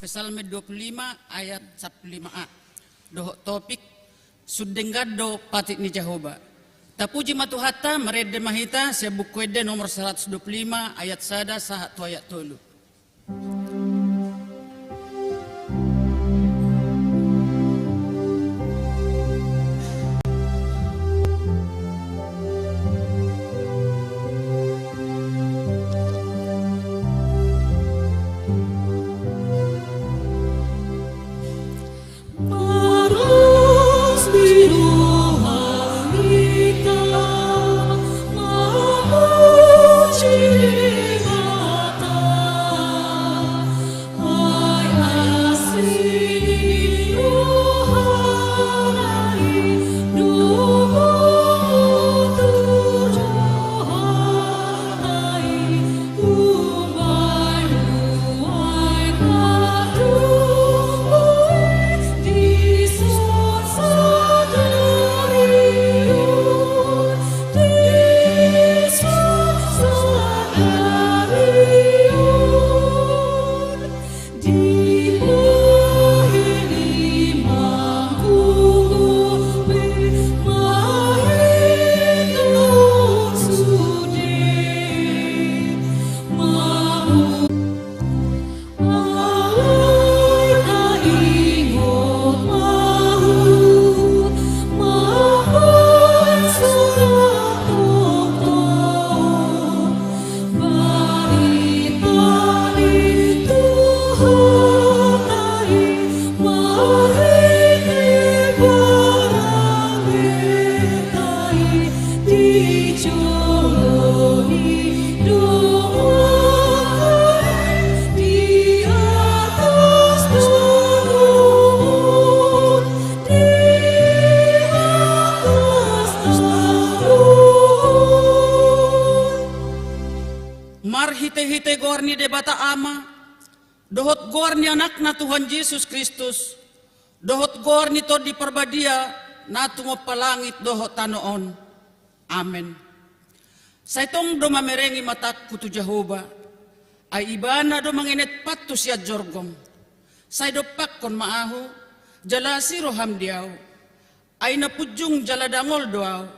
Psalm 25 ayat 15a. Doh topik Sudenggado patik ni Jehovah. Tapuji matuhata merede mahita saya bukuede nomor 125 ayat sada sahat ayat tolu. Hite-hite gorni debata ama, dohot gorni anakna Tuhan Yesus Kristus, dohot gorni to di perbadia, natu mo palangit dohot tanoon. Amen. Saitong do mamerengi matak kutu Jehovah, ay ibana do manginet patu siya jorgom. Say do pakkon maaho, jala siro hamdiaw, ay napudjung jala dangol doaw,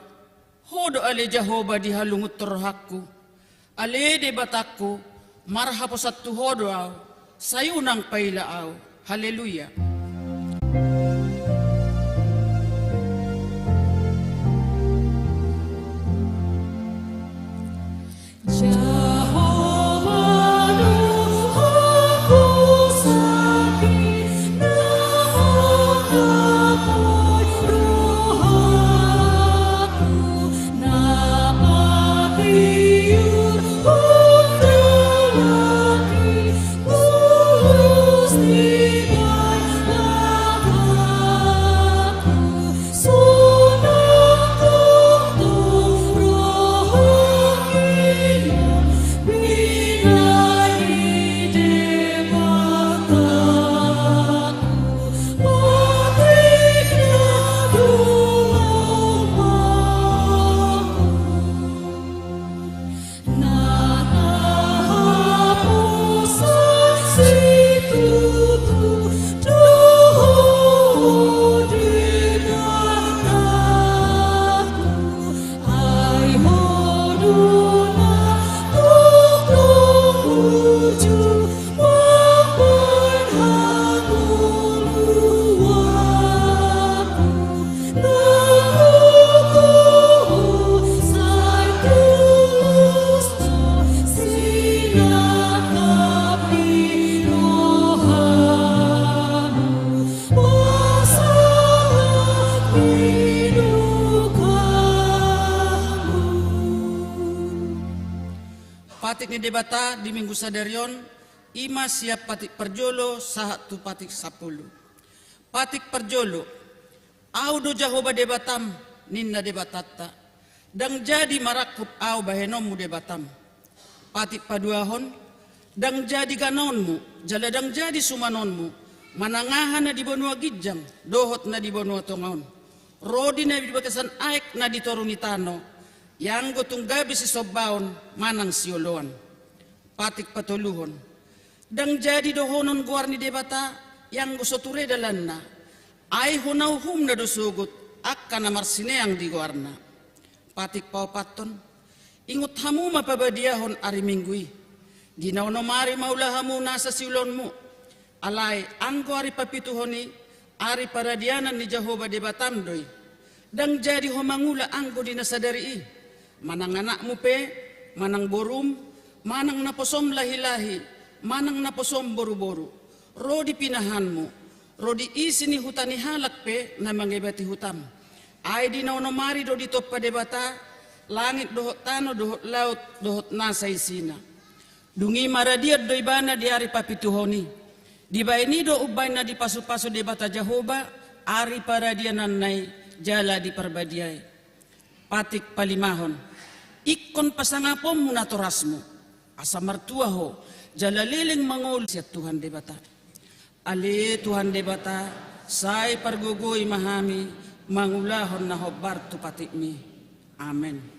hodo ale Jehovah di halungut torhakku. Ale de batakku, marhapo sa tuhodo aw, sayo nang pailaaw. Haleluya. Patik ni debata di minggu sadarion, ima siap patik perjolo sahat tu patik 10. Patik perjolo, audo Jehovah debatam, ninna debatata, dang jadi marakup au bahenomu debatam. Patik paduahon, dang jadi ganonmu, jala dang jadi sumanonmu, manangahan na di bonua gijam, dohot na di bonua tongaon. Rodi na di bakasan aik na di torunitano, yang gotong gabi si sobaon manang sioloan. Patik patuluhon. Dang jadi dohonon guarni debata yang gusoture dalanna. Ay hunauhum na dosugut akka na marsineang di guarna. Patik paupaton. Ingut hamu mapabadiahon ari minggui. Ginaw no mari maulahamu nasa siulonmu. Alay angko ari papituhoni ari paradianan ni Jehovah debatamdoy. Dang jadi homangula angko dinasadari. Manang anakmu pe, manang borum, manang naposom lahi-lahi, manang naposom boru-boru. Rodi pinahanmu, rodi isi ni hutani halak pe na mangebati hutam. Ay di naunomari do di toppa debata, langit dohot tano, dohot laut, dohot nasa isina. Dungi maradiat do ibana di ari papituhoni. Di baini do ubay na di pasu-pasu debata Jehovah, ari paradianan nai jala di perbadiai. Patik palimahon, ikon pasangapom muna torasmu, asa martua ho, jala liling mangul siya Tuhan debata. Ali Tuhan debata, say pargugoy mahami, mangulahon na hobar tu patikmi. Amen.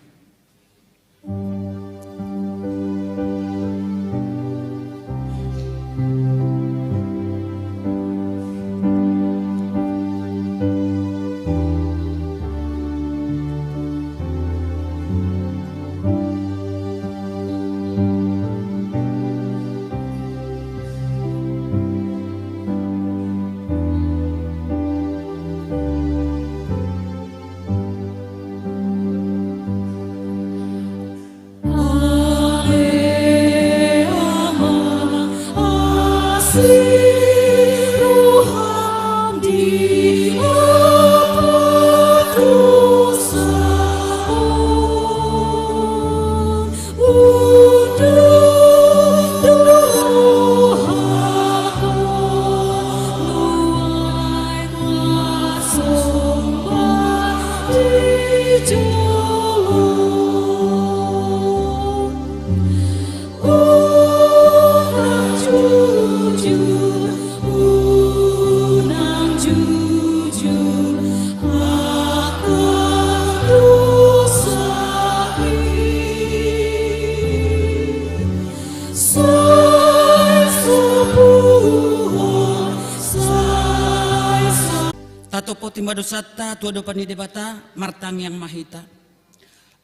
Tato timadosata tuado pani debata martang yang mahita.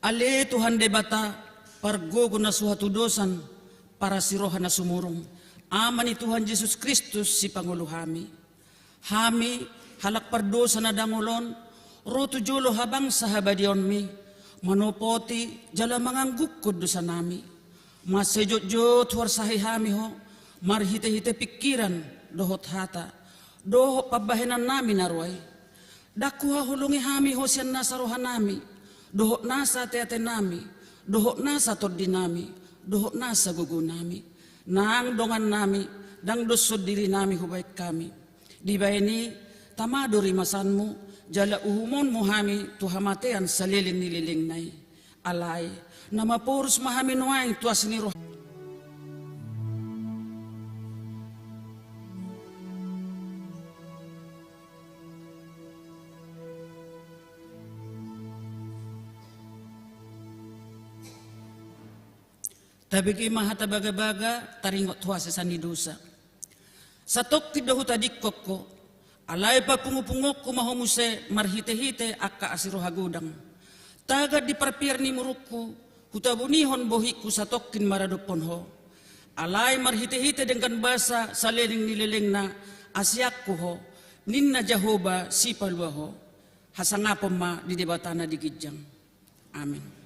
Ale Tuhan debata pargogo na suhatu dosan para siroha na sumurong. Amani Tuhan Yesus Kristus si Pangulo hami. Hami halak pardosa na dangolon roto jolo habang sahabadion mi. Manopoti jala mangangguk dosa nami. Masejot-jot warsahi hami ho. Marhite-hite pikiran dohot hata. Doho pabahenan nami naruay. Dakuha hulungi hami ho siyan nasa roha nami. Doho nasa ate-ate nami. Doho nasa todi nami. Doho nasa gugu nami. Nang dongan nami. Dang dosod diri nami hubait kami. Di ba ini tamado rimasanmu. Jala uhumon mo hami tuhamatean sa liling nililing nay. Alay. Na mapurus mahami nuay tuas ni roha. Tabigi mahata baga-baga taringot huasa sanidusa. Satok tidahu tadikok ko. Alay pa pungupungok ko mahomuse marhite-hite akka asiro hagudang. Tagad di parpir ni murukku. Hutabunihon bohiku satokin maradopon ho. Alay marhite-hite dengan basa sa liling nililing na asyak ko ho. Ninna Jehovah si palwa ho. Hasangapon ma di debatana di gijang. Amen.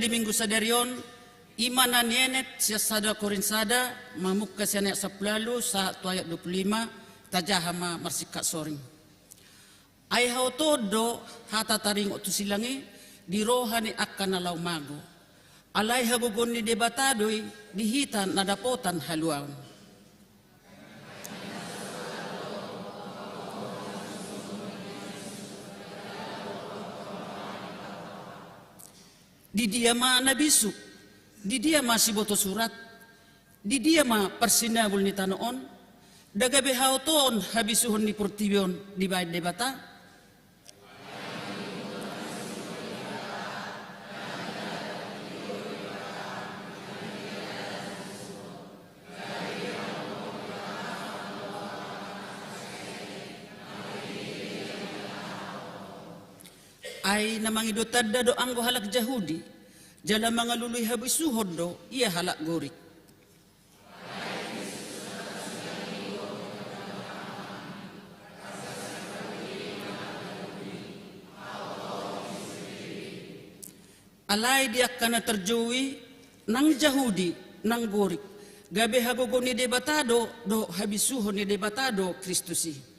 di minggu sadarion, imana nienet siya sada korinsada, mamuk kasyanek saplalu sa ayat 25, tajahama marsika soring. Ay hautodo hata taring otu silangi, di rohani akan nalaw mago. Alay hagugon ni debatadoy, dihitan nadapotan haluan. Di dia ma nabisu, di dia ma siboto surat, di dia ma persinabul ni tanoon, dagabe hauton habisuhon ni purtibion di bayad debata. Ay namangidotad do anggo halak Jahudi, jala mga luluy habisuhod do, iya halak gorik. Alay diak kana terjui, nang Jahudi, nang gorik, gabe hagogo ni debatado, do habisuhod ni debatado Kristusi.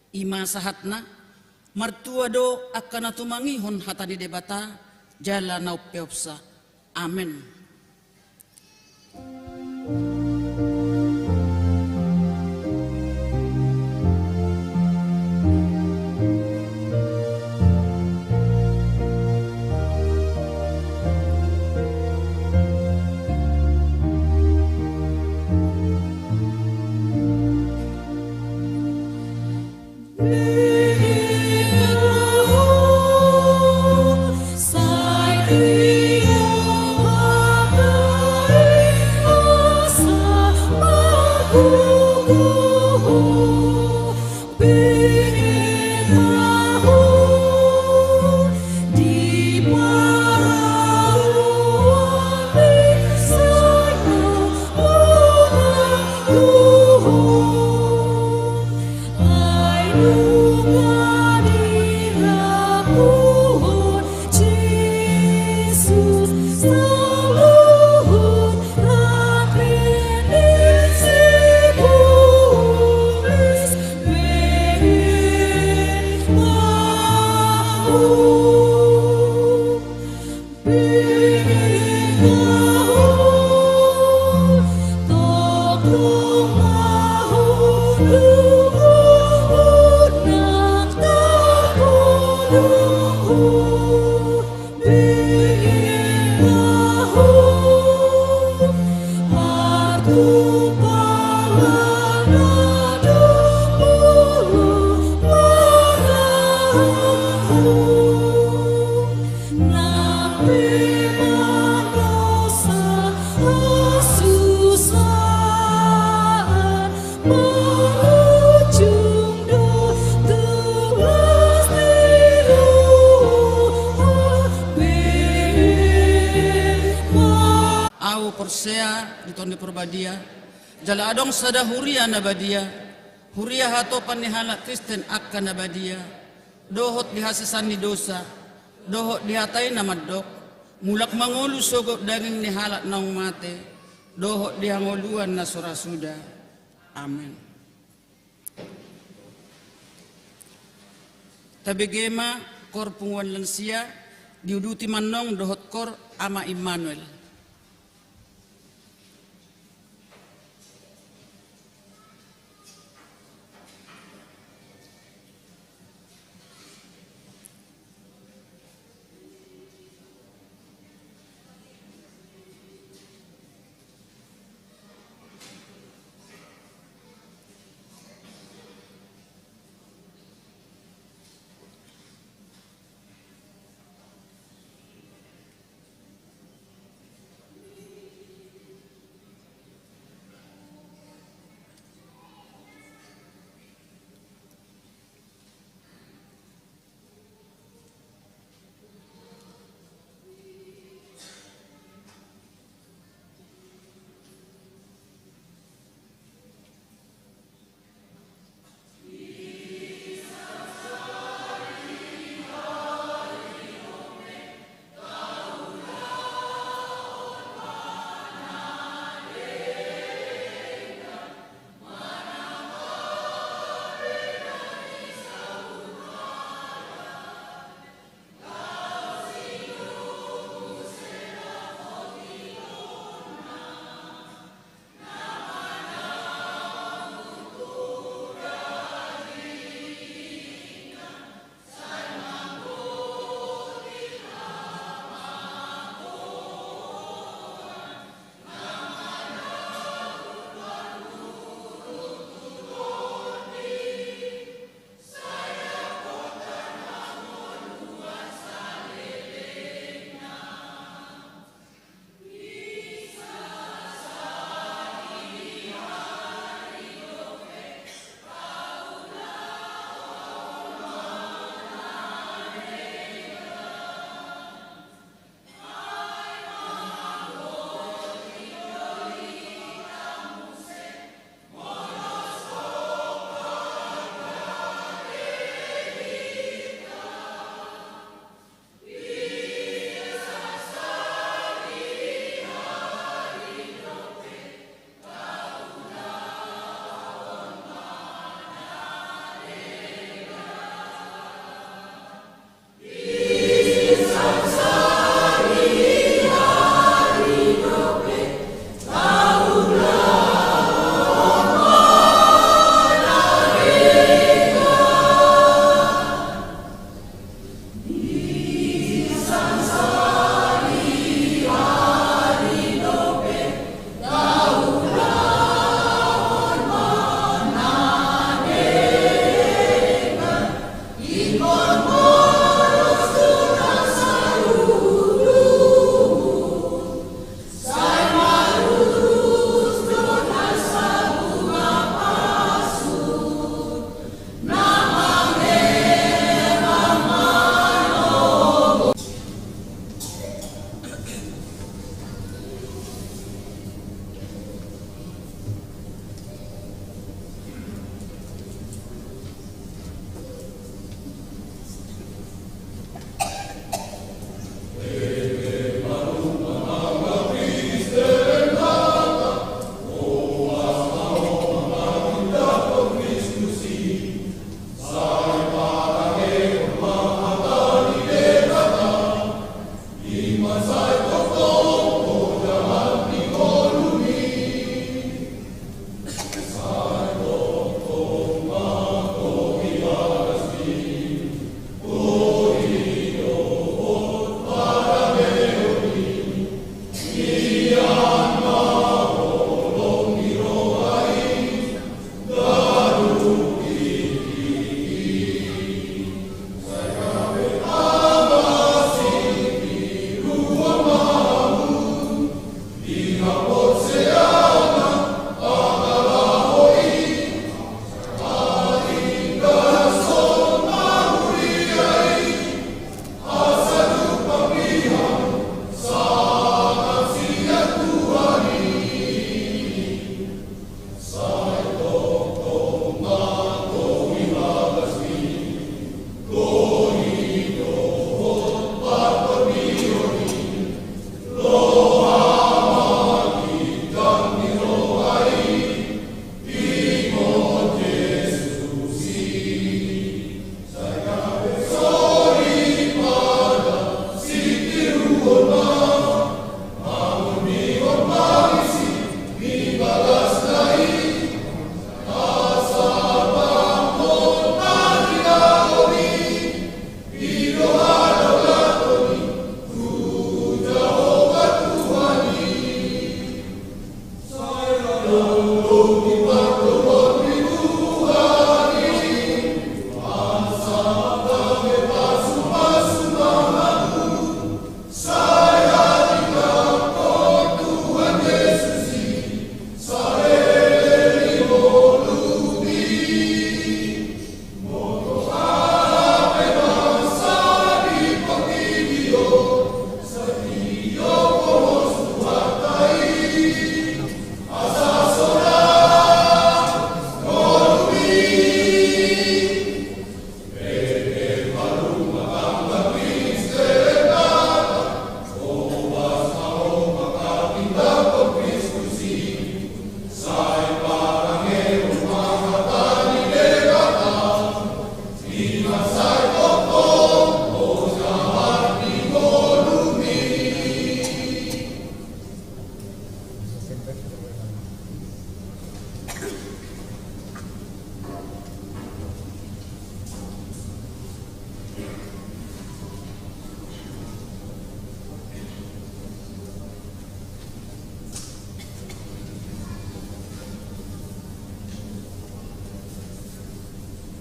Ima sahatna, martua do akan natumangihon hata di debata, jala naupeopsa. Amen. Porsea di tondi perbadia, jala adong sada huria nabadia, huria hato panihala Kristen akan nabadia, dohot dihasisan ni dosa, dohot dihatai namadok, mulak mangulu sogot daging nihalat naung mate, dohot dihangoluan na surasuda. Amin. Tabigema kor punguan lansia, diuduti manong dohot kor ama Immanuel.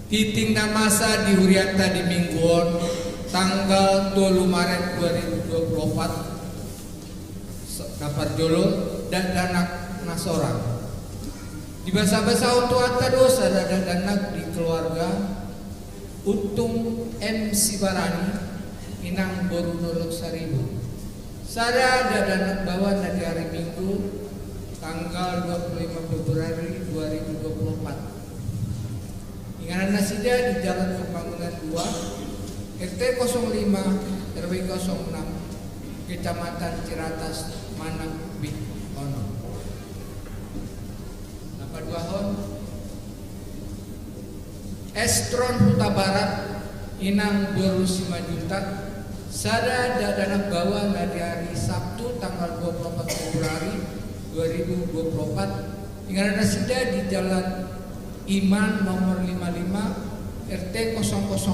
Hiting na masa di Huriata di Mingguon tanggal 2 Maret 2024 dapat jolo dan danak nasorang. Di basa-basa utuata dosa dan danak di keluarga Untung MC Barani inang baru nolok 1.000. Sada ada danak bawa dari hari Minggu tanggal 25 Februari 2024. Inganan nasida di Jalan Pembangunan 2 RT 05 RW 06 Kecamatan Ciratas Manang Bik Ono. Dapat Wahon Estron Huta Barat inang baru 5 juta. Sada dadanak bawa dari hari Sabtu tanggal 24 Februari 2024. Inganan nasida di Jalan Iman nomor 55 RT 006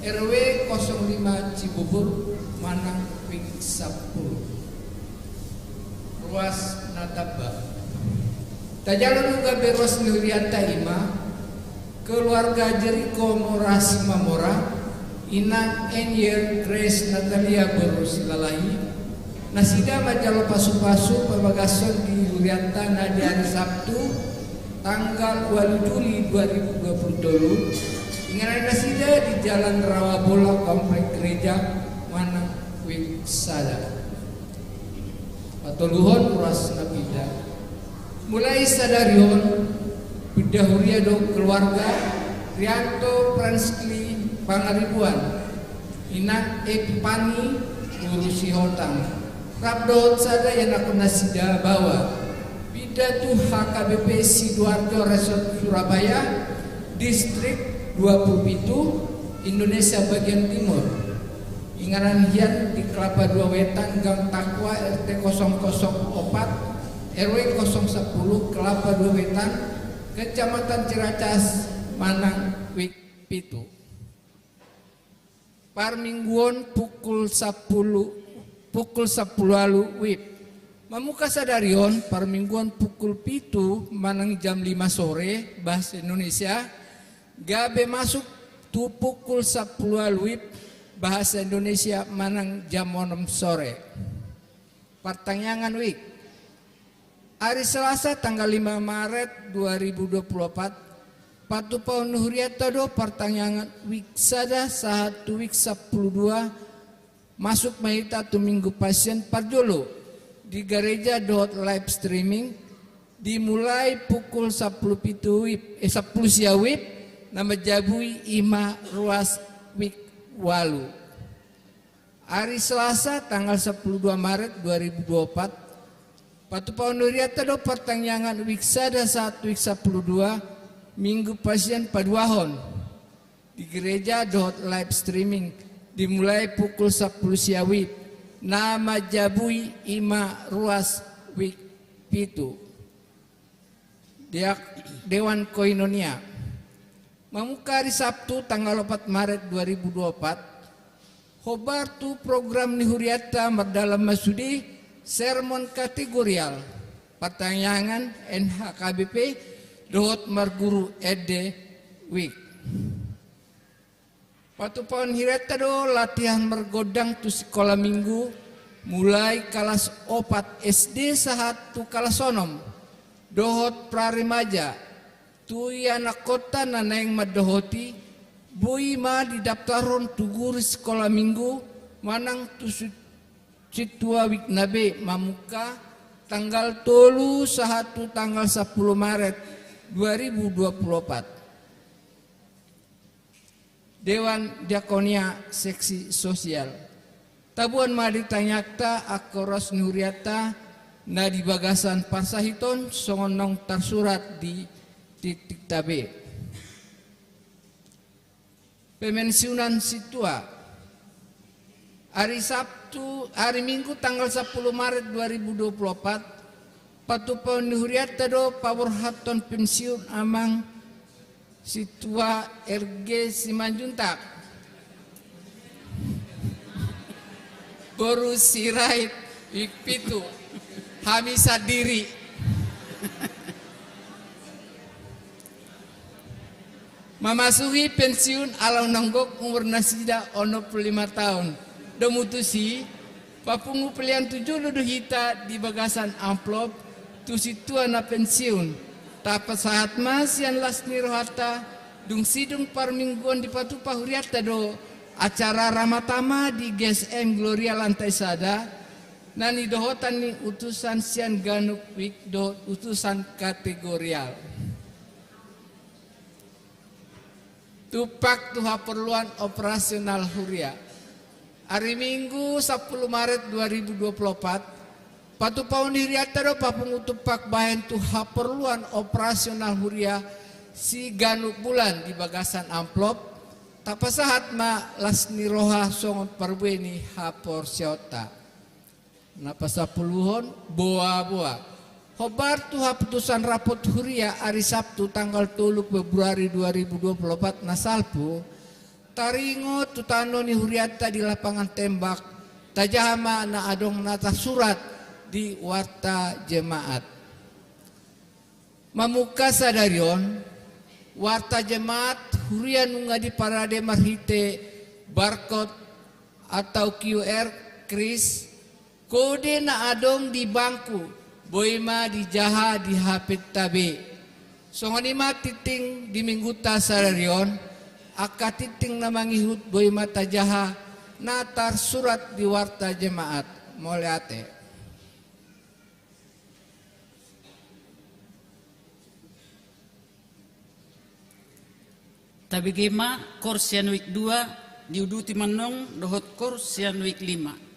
RW 05 Cibubur Manang Wing 10 Ruas Nataba. Tajalan juga beruas Nurianta Ima keluarga Jeriko Mora Simamora inang Enyer Grace Natalia Berusilalahi nasida majalo pasu-pasu pemagason di Nurianta di hari Sabtu tanggal 2 Juli 2020. Inganan nasida di Jalan Rawabola Komplek Gereja Manang Wiksada. Patoluhon Ruas Napida. Mulai sadarion Bidahuria do keluarga Rianto Pranskli Pangaribuan Inak Epipani Urusi Hotang Rabdot sada yang aku nasida bawa Bidatu HKBP Sidoarjo Resort Surabaya Distrik 27 Indonesia bagian timur. Ingaran hian di Kelapa 2 Wetan Gang Takwa RT 004 RW 010 Kelapa 2 Wetan Kecamatan Ciracas Manang Wik Pitu. Parmingguon pukul 10 lalu WIB. Mamuka sadarion parmingguan pukul 7 manang jam 5 sore bahasa Indonesia. Gabe masuk tu pukul 10 WIB bahasa Indonesia manang jam 6 sore. Pertanyaan WIB. Hari Selasa tanggal 5 Maret 2024 Patu Paun Huriata do pertanyaan Wiksada sahat Wik 12 masuk mahita tu minggu pasien parjolo di gereja dot live streaming dimulai pukul 10 sia WIB nama jabui ima ruas Wik walu. Hari Selasa tanggal 12 Maret 2024 Patu Paun Huriata do pertanyaan Wiksada saat Wik 12 minggu pasien paduahon di gereja dot live streaming dimulai pukul 10 siawib nama jabui ima ruas Wik pitu Dewan Koinonia. Mamuka hari Sabtu tanggal 4 Maret 2024 hobar tu program ni Huriata merdalam masudi sermon kategorial pertanyaan NHKBP dot marguru ede Wik. Patu Paun Huriata do latihan mergodang tu sekolah minggu mulai kelas 4 SD sahat tu kelas sonom dohot prarimaja tu anak kota naneng madohoti bui ma didaftaron tu guru sekolah minggu manang tu situa Wik nabe mamuka tanggal 3 sahatu tanggal 10 Maret 2024. Dewan Diakonia Seksi Sosial. Tabuan madi tanyakta akoros Nuriata na di bagasan parsahiton songonong tersurat di titik tabe. Pemensiunan situa. Hari Sabtu, hari Minggu tanggal 10 Maret 2024 Patu Paun Huriata do pawur haton pensiun amang situa RG Simanjuntak Boru Sirait Wik pitu Hamisa diri Mamasuki pensiun alau nanggok umur nasida 65 tahun. Domutusi papungu pilihan 7 ludu hita di bagasan amplop tu situ na pensiun. Tapa saat mas yang lasni rohata dung sidung parmingguan di patu pahuriata do acara ramatama di GSM Gloria lantai sada. Nani dohotan ni utusan sian ganuk wik do utusan kategorial. Tupak tuha perluan operasional huria. Hari Minggu 10 Maret 2024 patu paun hiriata do papung tupak bahen tuha perluan operasional huria si ganuk bulan di bagasan amplop. Tapasahat ma lasni roha songon parweni hapor siota. Napasa puluhon boa-boa. Hobar tuha putusan rapot huria hari Sabtu tanggal 3 Februari 2024 nasalpu. Taringo tutano ni huriata di lapangan tembak. Tajahama na adong nata surat di warta jemaat. Mamuka sadarion warta jemaat huria nunga di parade marhite barcode atau QR kris. Kode na adong di bangku, boima di jaha di hapit tabi. Songonima titing di mingguta sararion, aka titing na mangihut boima tajaha, natar surat di warta jemaat. Moleate. Tabi gema korsian week 2 diuduti manong dohot korsian week 5.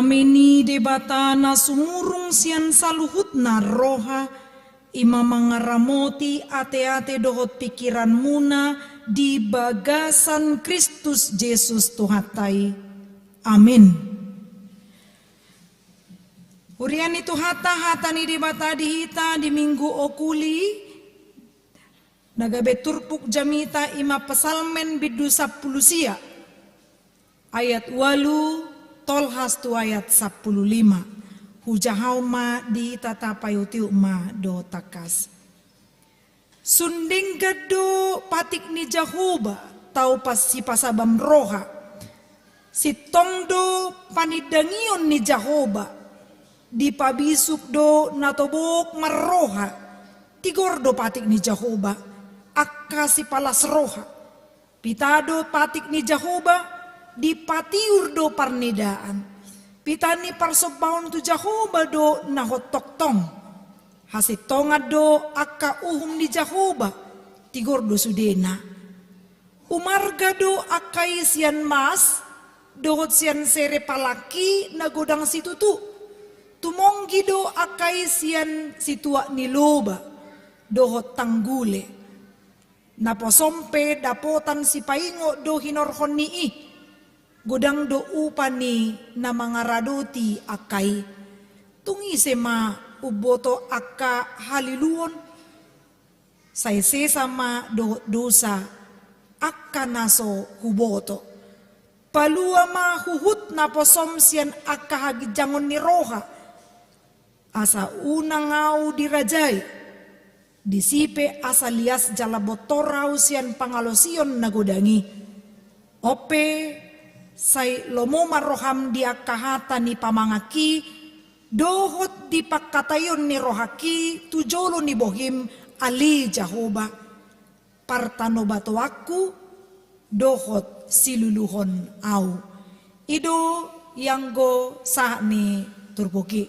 Domini debata na sumurung sian saluhut na roha, ima mangaramoti ate-ate dohot pikiran muna di bagasan Kristus Yesus Tuhatai. Amin. Hurian itu hata ni debata dihita di minggu okuli, nagabe turpuk jamita ima pesalmen bidu 10 ayat 8 tolhas tu ayat 15. Hujahau ma di tatapayutiu ma do takas. Sunding gado patik ni Jahoba tau pas si pasabam roha. Si tongdo panidangion ni Jahoba di pabisuk do natobok marroha. Tigordo patik ni Jahoba akka si palas roha. Pitado patik ni Jahoba di patiur do parnidaan. Pitani parsobaon tu Jahoba do nahotok tong. Hasit tongad do akka uhum ni Jahoba tigor do sudena. Umarga do akai sian mas dohot sian sere palaki na godang situtu. Tumonggi do akai sian situa ni loba dohot tanggule. Naposompe dapotan si paingo do hinorhon ni godang do upani na mga radoti akay. Tungi sema uboto akka haliluon. Sayse sama do dosa akka naso huboto. Palua mahuhut na posom siyan akka hagidjangon ni roha. Asa unang ngau dirajay. Disipe asa lias jalabotoraw siyan pangalosion na godangi. Ope say lomoma roham dia kahata ni pamangaki dohot di pakatayon ni rohaki tujolo ni bohim ali Jahoba partano bato aku dohot siluluhon au ido yang go sah ni turbuki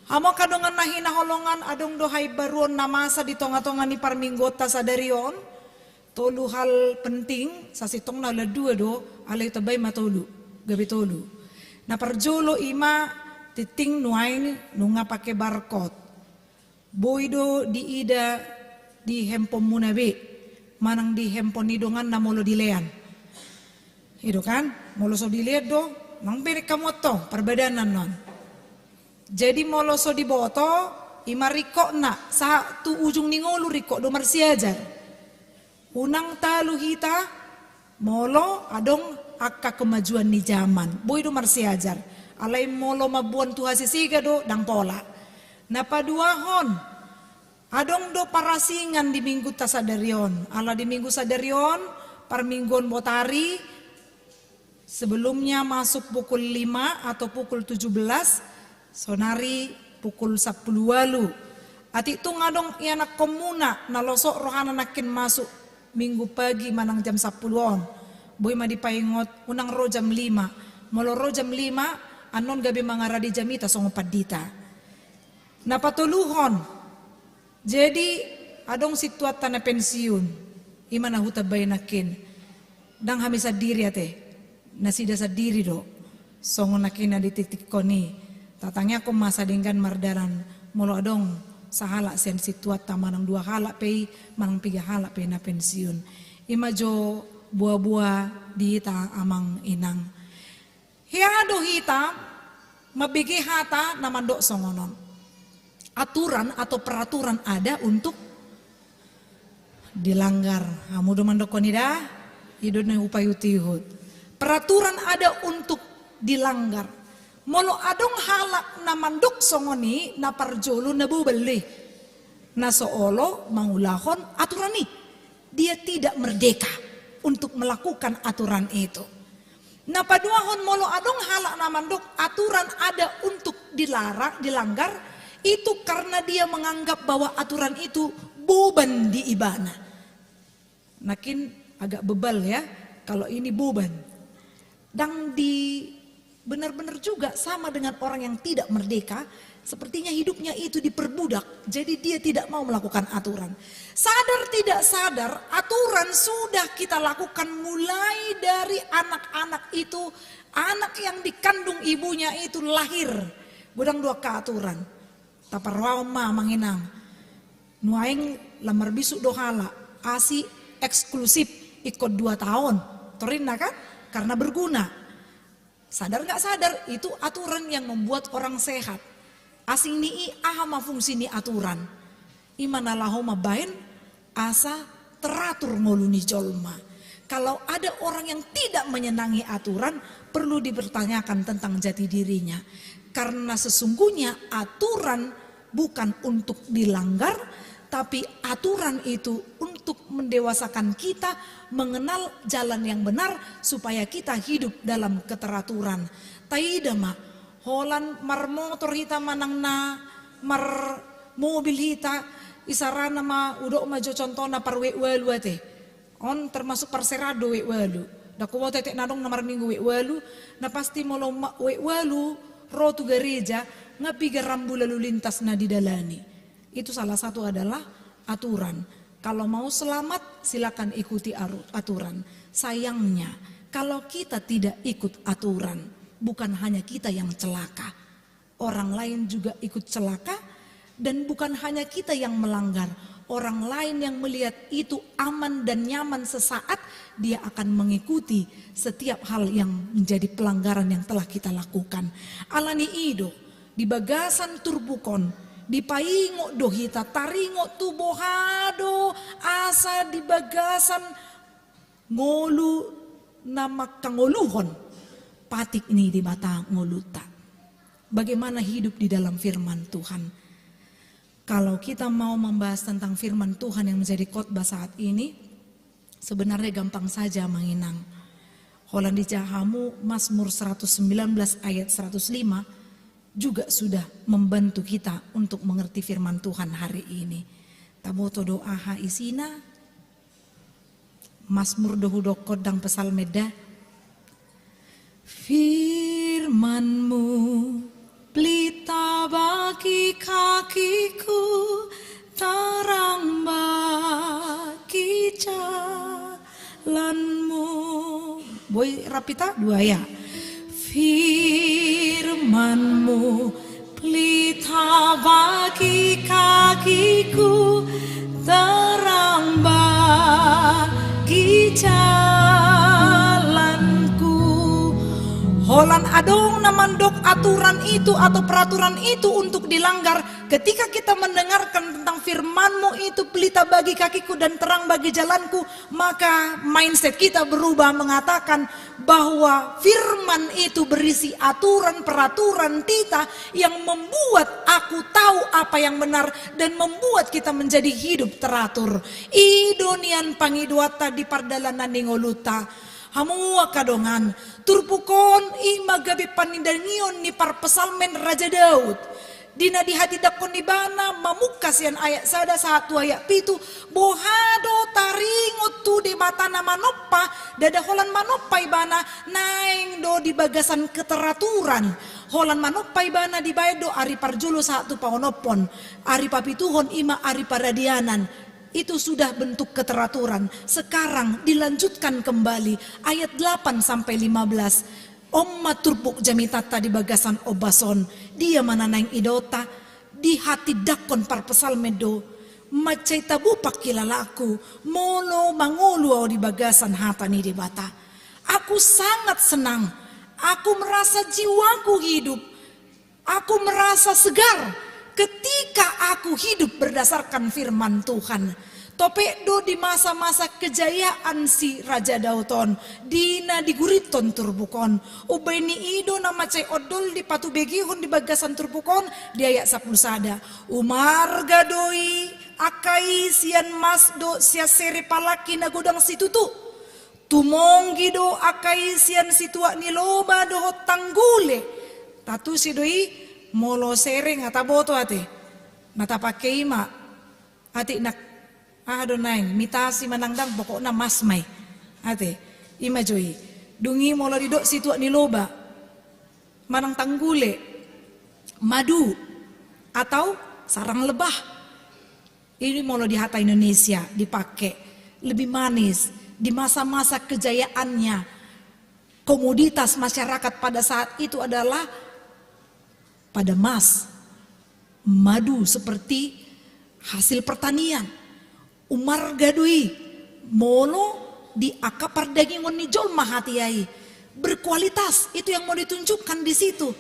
hamo kadongan nahina holongan adong dohai baruon namasa di tonga-tonga ni parminggota sadarion tolu hal penting sasitong na ladua do alay tabay matulu gabi tolu na parjolo ima titing nuain nunga pake barcode boydo di ida di hempon munabe manang di hempon idongan na molo dilean itu kan molo so dilead do nang pirik kamu to perbedaan non jadi molo so diboto ima riko na sa tu ujung ningolu riko do marsiajar unang talu hita molo adong akka kemajuan ni zaman. Boy do marsiajar. Alay molo mabuan tu hasisiga do dang pola. Napaduahon. Adong do parasingan di minggu tasadarion. Ala di minggu sadarion parminggon botari sebelumnya masuk pukul 5 atau pukul 17 sonari pukul 10 walu. Ati itu ngadong ianak komuna nalosok rohana nakin masuk minggu pagi manang jam 10-on. Boy madipaingot unang ro jam 5. Molo ro jam 5 anon gabi mga radi jamita songo padita. Napatuluhon. Jadi adong situata na pensiun. Ima na hutabay nakin. Dang hami sa diri ate. Nasida sa diri do. Songo nakin na dititik ko ni. Tatangnya ko masadinggan mardaran. Molo adong sahala sen situata manang 2 hala pay manang 3 hala pay na pensiun imajo buah-buah di hita amang inang hiado hita mabigi hata namando songonon aturan atau peraturan ada untuk dilanggar hamu do mandok konida idon na upayutihud peraturan ada untuk dilanggar. Molo adong halak na mandok songoni na parjolo na bubali na soolo mangulahon aturan ni dia tidak merdeka untuk melakukan aturan itu. Na paduahon molo adong halak na mandok aturan ada untuk dilanggar itu karena dia menganggap bahwa aturan itu beban di ibana. Makin agak bebal ya kalau ini beban. Dang di benar-benar juga sama dengan orang yang tidak merdeka. Sepertinya hidupnya itu diperbudak, jadi dia tidak mau melakukan aturan. Sadar tidak sadar, aturan sudah kita lakukan mulai dari anak-anak itu, anak yang dikandung ibunya itu lahir. Budang dua ke aturan. Taparwama manginang. Nuaing lamar bisu dohala, asi eksklusif ikut 2 tahun. Torina kan? Karena berguna. Sadar nggak sadar, itu aturan yang membuat orang sehat. Asing ni ahama fungsi ni aturan. Imana lahoma bain asa teratur ngoluni jolma. Kalau ada orang yang tidak menyenangi aturan, perlu dipertanyakan tentang jati dirinya. Karena sesungguhnya aturan bukan untuk dilanggar, tapi aturan itu untuk mendewasakan kita, mengenal jalan yang benar supaya kita hidup dalam keteraturan. Taidama Holan mar motor hita manang na mar mobil hita isarana ma udo majo contohna par welu ate on termasuk parserado welu dakuwa tete nadong namar minggu welu na pasti molo welu rotu gereja ngapiga rambu lalu lintas na didalani. Itu salah satu adalah aturan. Kalau mau selamat silakan ikuti aturan. Sayangnya kalau kita tidak ikut aturan, bukan hanya kita yang celaka, orang lain juga ikut celaka, dan bukan hanya kita yang melanggar, orang lain yang melihat itu aman dan nyaman sesaat, dia akan mengikuti setiap hal yang menjadi pelanggaran yang telah kita lakukan. Alani ido di bagasan turbukon, di paingo dohita taringo tubohado asa di bagasan ngolu nama kangoluhon. Patik ini di mata ngoluta. Bagaimana hidup di dalam firman Tuhan. Kalau kita mau membahas tentang firman Tuhan yang menjadi khotbah saat ini, sebenarnya gampang saja menginang. Holandi Jahamu Mazmur 119 ayat 105 juga sudah membantu kita untuk mengerti firman Tuhan hari ini. Taboto doa ha isina, Mazmur dohudok kodang pesal meda. Firman-Mu pelita bagi kakiku, terang bagi jalan-Mu. Boy rapita dua ya. Firman-Mu pelita bagi kakiku, terang bagi Holan adong namandok aturan itu atau peraturan itu untuk dilanggar. Ketika kita mendengarkan tentang firman-Mu itu pelita bagi kakiku dan terang bagi jalanku, maka mindset kita berubah mengatakan bahwa firman itu berisi aturan peraturan kita yang membuat aku tahu apa yang benar dan membuat kita menjadi hidup teratur. Idonian pangiduata di pardalanan ningoluta. Hamua kadongan turpukon imagabi panindangion ni parpesalmen Raja Daud. Dina di hati dakon di bana mamukas yan ayat sada 1 ayat 7 bohado taringot tu di mata na manoppa dadaholan manoppa ibana naing do di bagasan keteraturan. Holan manoppa ibana di baedo ari parjulo 1 paonopon ari papituhon ima ari paradianan. Itu sudah bentuk keteraturan. Sekarang dilanjutkan kembali ayat 8 sampai 15. Omma turpuk jamitata di bagasan obason. Dia mananaing idota di hati dakon parpesal medo. Macai tabu pakilalaku molo mangulu di bagasan hatani di bata. Aku sangat senang. Aku merasa jiwaku hidup. Aku merasa segar ketika aku hidup berdasarkan firman Tuhan. Topekdo di masa-masa kejayaan si Raja Dauton, dina diguriton turbukon. Ubeni ido nama cai odol di patu begihun di bagasan turbukon, di ayat 10 sada. Umar gadoi akai sian masdo sia sere palaki na godang situtu. Tumonggi do akai sian situa niloba do tanggule. Tatu si doi molo sering ata boto ate mata pakai ma ate nak adonai mitasi manangdang pokokna masmai ate ima joy dungi molo didok situ ni loba manang tanggule, madu, atau sarang lebah. Ini molo di hata Indonesia dipakai lebih manis di masa-masa kejayaannya. Komoditas masyarakat pada saat itu adalah pada mas, madu seperti hasil pertanian. Umar gadui mono di akapar dagingon ni jol mahatiai berkualitas, itu yang mau ditunjukkan di situ.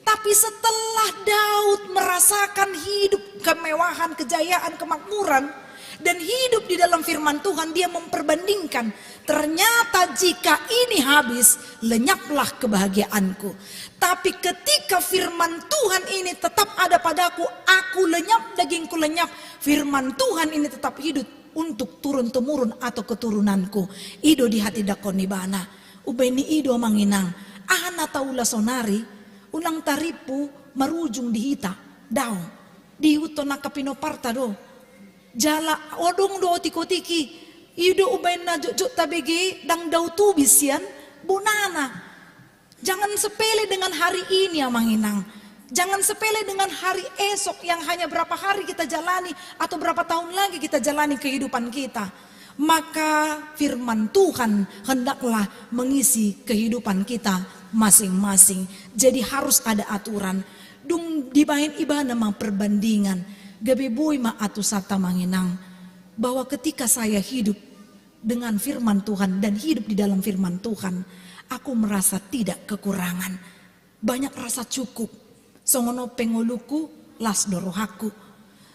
Tapi setelah Daud merasakan hidup kemewahan, kejayaan, kemakmuran, dan hidup di dalam firman Tuhan, dia memperbandingkan, ternyata jika ini habis, lenyaplah kebahagiaanku. Tapi ketika firman Tuhan ini tetap ada padaku, aku lenyap, dagingku lenyap, firman Tuhan ini tetap hidup untuk turun-temurun atau keturunanku. Ido di hati dakoni bana, ubeni ido manginang, ahana taula sonari, ulang taripu marujung di hita, daw, di utona kapinoparta do. Jala odong do tiko-tiki, ido ubain na jujut tabegi dang daw tubis yan, bunana. Jangan sepele dengan hari ini ya manginang. Jangan sepele dengan hari esok yang hanya berapa hari kita jalani atau berapa tahun lagi kita jalani kehidupan kita. Maka firman Tuhan hendaklah mengisi kehidupan kita masing-masing. Jadi harus ada aturan. Dung dibain iba nama perbandingan. Gabi boy ma atu sata manginang. Bahwa ketika saya hidup dengan firman Tuhan dan hidup di dalam firman Tuhan, aku merasa tidak kekurangan. Banyak rasa cukup. Songono pe ngoluku las dorohaku.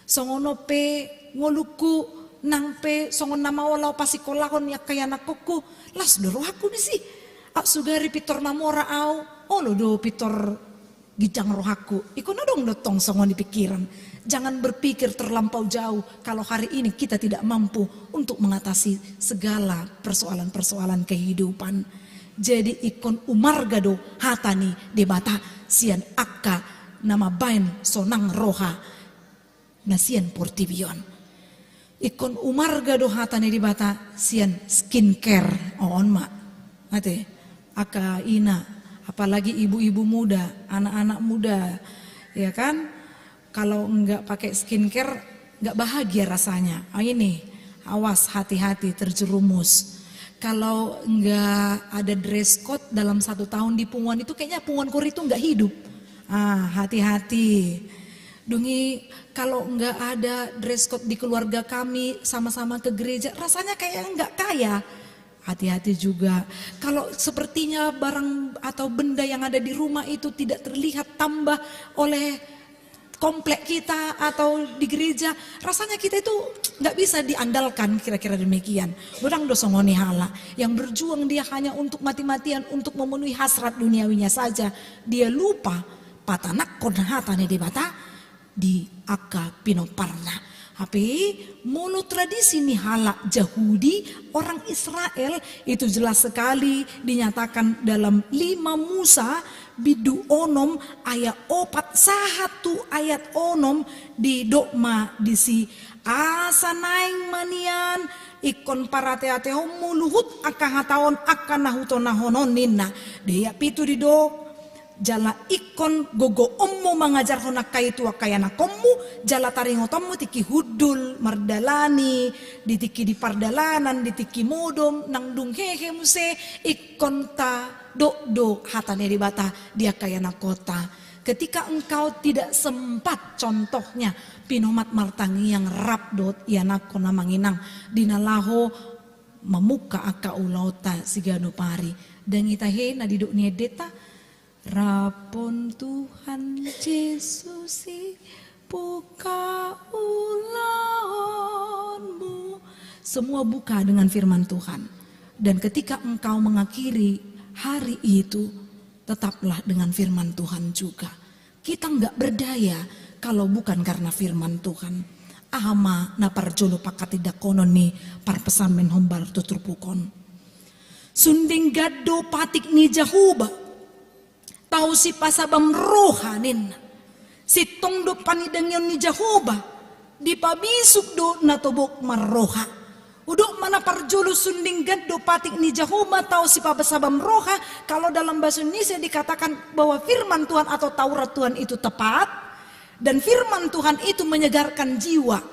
Songono pe ngoluku nang pe songon nama walau pasikolahon ya kaya nakuku las dorohaku disi. Ak sugari pitor namora au, olo do pitor gijang rohaku. Iko na dong dotong songon di pikiran. Jangan berpikir terlampau jauh kalau hari ini kita tidak mampu untuk mengatasi segala persoalan-persoalan kehidupan. Jadi ikon umargado hatani debata sian akka nama bain sonang roha nasian portibion. Ikon umargado hatani debata sian skincare on ma. Ate aka ina, apalagi ibu-ibu muda, anak-anak muda, ya kan? Kalau enggak pakai skincare, enggak bahagia rasanya. Ini, awas hati-hati terjerumus. Kalau enggak ada dress code dalam 1 tahun di Punguan itu kayaknya Punguan Kori itu enggak hidup. Hati-hati. Dungi kalau enggak ada dress code di keluarga kami sama-sama ke gereja, rasanya kayak enggak kaya. Hati-hati juga. Kalau sepertinya barang atau benda yang ada di rumah itu tidak terlihat tambah oleh komplek kita atau di gereja, rasanya kita itu nggak bisa diandalkan, kira-kira demikian. Orang dosongoni hala yang berjuang dia hanya untuk mati-matian untuk memenuhi hasrat duniawinya saja. Dia lupa patanak konhatane debata di akka pinoparna. Tapi mulu tradisi nih hala Yahudi orang Israel itu jelas sekali dinyatakan dalam 5 Musa bidu onom ayat 4 ayat onom di dokma disi asa naing manian ikon parateate muluhut akahataon akanahutonahonon ninna dia pitu di dok jala ikon gogo ommu mangajar honak kaitu akayana kommu jala taringotommu tiki hudul mardalani ditiki di pardalanan ditiki modom nang dung hehe muse ikon ta do hatane di bata dia kayana kota. Ketika engkau tidak sempat, contohnya pinomat martangi yang rabdot ianak kona manginang dinalaho memuka aka ulauta sigano pari dan itahe na diduk niedeta rapon Tuhan Yesus buka ulahonmu. Semua buka dengan firman Tuhan. Dan ketika engkau mengakhiri hari itu, tetaplah dengan firman Tuhan juga. Kita enggak berdaya kalau bukan karena firman Tuhan. Ahama na parjolo pakatida konon ni parpesamen hombar tutrupukon. Sunding gado patik ni Jahuba. Tau si pasabam rohanin. Si tongdo panidangyon ni Jahuba. Di pabisuk do natobok marroha. Uduk mana parjulu sunding gaddo patik ni Jahuma tau si pabasabam roha. Kalau dalam bahasa Indonesia dikatakan bahwa firman Tuhan atau Taurat Tuhan itu tepat. Dan firman Tuhan itu menyegarkan jiwa.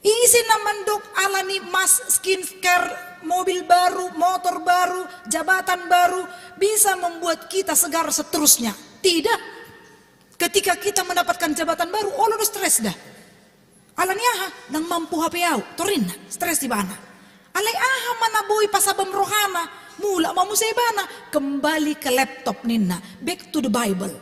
Isi naman dok alani mas skincare, mobil baru, motor baru, jabatan baru. Bisa membuat kita segar seterusnya. Tidak. Ketika kita mendapatkan jabatan baru, udah stres dah. Alani aha, nang mampu hapeau, torina, stres di bana. Alai aha mana boy pasabam rohana, mula mamu sebana, kembali ke laptop nina, back to the Bible,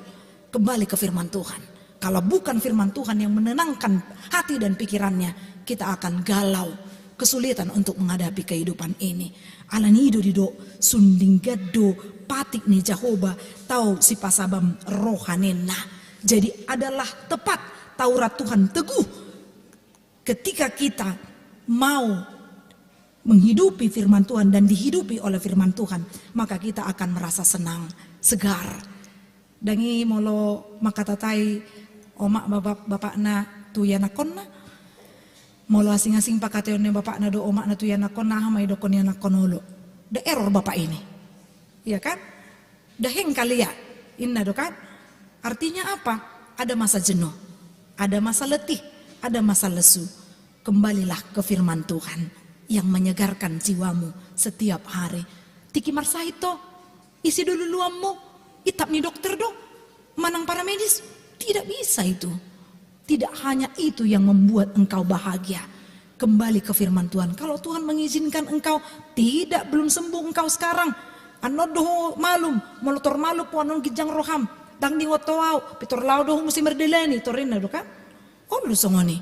kembali ke firman Tuhan. Kalau bukan firman Tuhan yang menenangkan hati dan pikirannya, kita akan galau, kesulitan untuk menghadapi kehidupan ini. Alani ido dido, sunding gaddo, patik ni Jahoba, tau si pasabam rohanena. Jadi adalah tepat Taurat Tuhan teguh. Ketika kita mau menghidupi firman Tuhan dan dihidupi oleh firman Tuhan, maka kita akan merasa senang, segar. Dangi molo makatatai omak bapak-bapakna tuyanakonna. Molo asing-asing pakateonnya bapakna do omakna tuyanakonna hamai do konyanakkonolo. Da error bapak ini. Iya kan? Da heng kali ya. Inna do kan? Artinya apa? Ada masa jenuh, ada masa letih, ada masa lesu. Kembalilah ke firman Tuhan yang menyegarkan jiwamu setiap hari. Tiki marsahito, isi dulu luammu, itap ni dokter do, manang para medis. Tidak bisa itu. Tidak hanya itu yang membuat engkau bahagia. Kembali ke firman Tuhan. Kalau Tuhan mengizinkan engkau tidak belum sembuh engkau sekarang. Anodoh malum, molotor malu puanon gijang roham. Dang di wotowau, pitor laudoh musim berdelani, torina do kan? Oh lu songoni.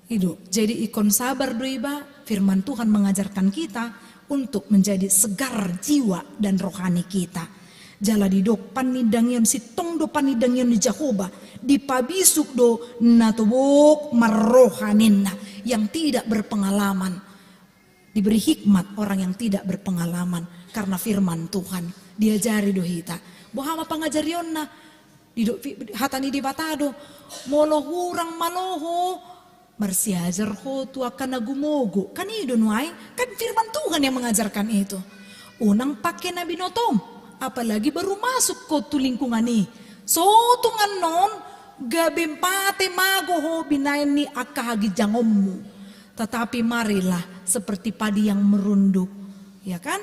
Hidup. Jadi ikon sabar doiba, firman Tuhan mengajarkan kita untuk menjadi segar jiwa dan rohani kita. Jala di dok panidangyan si tong do panidangyan ni Jahoba, di pabisuk do natubok marrohaninna, yang tidak berpengalaman. Diberi hikmat orang yang tidak berpengalaman karena firman Tuhan. Diajari do hita. Bohama pangajarionna, di hatani di batado, molo hurang maloho, marsiajar ho tu akan nagumogo. Kan itu nuai, kan firman Tuhan yang mengajarkan itu. Unang pakai nabi notom, apalagi baru masuk ko tu lingkungan ni. So tungan non, gabempate mago ho binain ni akahagi jangommu. Tetapi marilah seperti padi yang merunduk, ya kan?